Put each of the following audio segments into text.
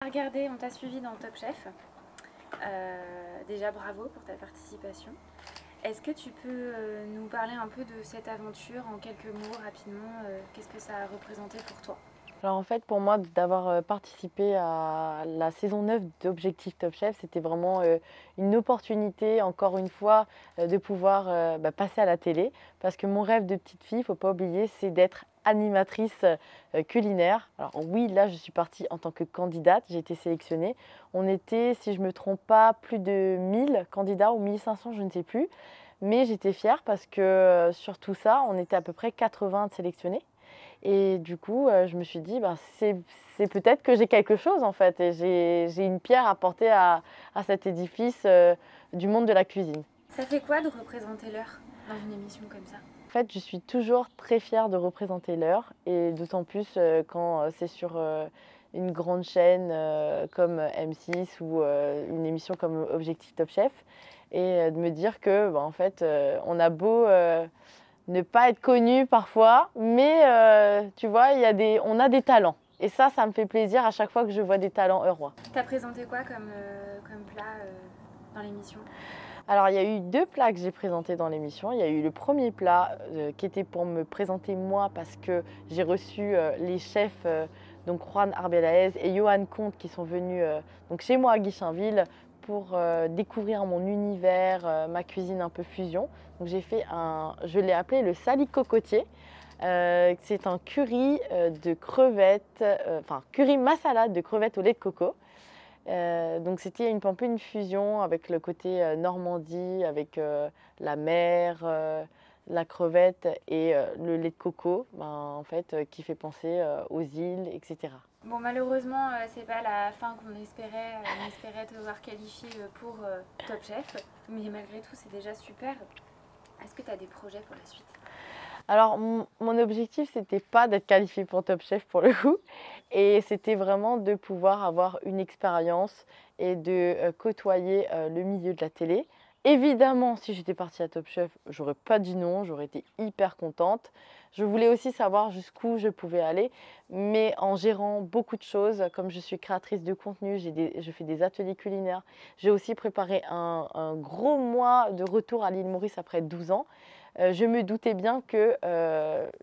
Regardez, on t'a suivi dans Top Chef. Déjà bravo pour ta participation. Est-ce que tu peux nous parler un peu de cette aventure en quelques mots rapidement? Qu'est-ce que ça a représenté pour toi? Alors en fait, pour moi, d'avoir participé à la saison 9 d'Objectif Top Chef, c'était vraiment une opportunité, encore une fois, de pouvoir passer à la télé. Parce que mon rêve de petite fille, il ne faut pas oublier, c'est d'être animatrice culinaire. Alors oui, là, je suis partie en tant que candidate, j'ai été sélectionnée. On était, si je ne me trompe pas, plus de 1000 candidats ou 1500, je ne sais plus. Mais j'étais fière parce que sur tout ça, on était à peu près 80 sélectionnés. Et du coup, je me suis dit: C'est peut-être que j'ai quelque chose en fait et j'ai une pierre à porter à cet édifice, du monde de la cuisine. Ça fait quoi de représenter l'heure dans une émission comme ça? En fait, je suis toujours très fière de représenter l'heure et d'autant plus, quand, c'est sur, une grande chaîne, comme M6 ou, une émission comme Objectif Top Chef et de me dire que, en fait, on a beau, ne pas être connu parfois, mais tu vois, on a des talents. Et ça me fait plaisir à chaque fois que je vois des talents heureux. T'as présenté quoi comme plat dans l'émission? Alors, il y a eu 2 plats que j'ai présentés dans l'émission. Il y a eu le premier plat qui était pour me présenter moi parce que j'ai reçu les chefs, donc Juan Arbelaez et Johan Comte qui sont venus donc chez moi à Guichainville pour découvrir mon univers, ma cuisine un peu fusion. Donc je l'ai appelé le salik cocotier. C'est un curry de crevettes, enfin curry masala de crevettes au lait de coco. Donc c'était un peu une fusion avec le côté Normandie, avec la mer, la crevette et le lait de coco, en fait, qui fait penser aux îles, etc. Bon, malheureusement, c'est pas la fin qu'on espérait. On espérait te voir qualifié pour Top Chef, mais malgré tout, c'est déjà super. Est-ce que tu as des projets pour la suite? Alors mon objectif, c'était pas d'être qualifiée pour Top Chef pour le coup et c'était vraiment de pouvoir avoir une expérience et de côtoyer le milieu de la télé. Évidemment, si j'étais partie à Top Chef, j'aurais pas dit non, j'aurais été hyper contente. Je voulais aussi savoir jusqu'où je pouvais aller, mais en gérant beaucoup de choses, comme je suis créatrice de contenu, je fais des ateliers culinaires. J'ai aussi préparé un gros mois de retour à l'île Maurice après 12 ans. Je me doutais bien que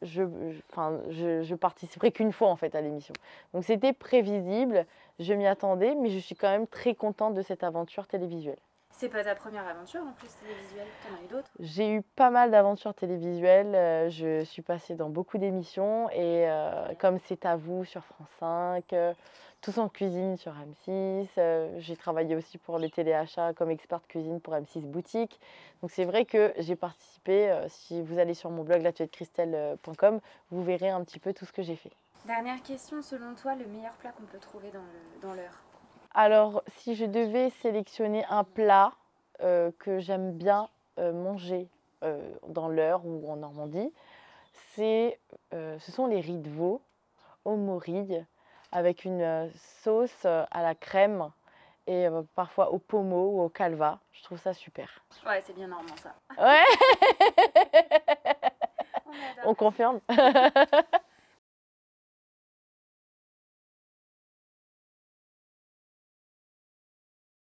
je participerai qu'une fois en fait à l'émission. Donc c'était prévisible, je m'y attendais, mais je suis quand même très contente de cette aventure télévisuelle. C'est pas ta première aventure en plus télévisuelle, t'en as eu d'autres? J'ai eu pas mal d'aventures télévisuelles, je suis passée dans beaucoup d'émissions et comme C'est à vous sur France 5, Tous en cuisine sur M6, j'ai travaillé aussi pour les téléachats comme experte cuisine pour M6 Boutique. Donc c'est vrai que j'ai participé, si vous allez sur mon blog l'atelierdeChristel.com, vous verrez un petit peu tout ce que j'ai fait. Dernière question, selon toi, le meilleur plat qu'on peut trouver dans l'heure? Alors si je devais sélectionner un plat, que j'aime bien, manger, dans l'Eure ou en Normandie, ce sont les riz de veau aux morilles avec une sauce à la crème et parfois au pommeau ou au calva. Je trouve ça super. Ouais, c'est bien normand ça. Ouais, On adore. on confirme.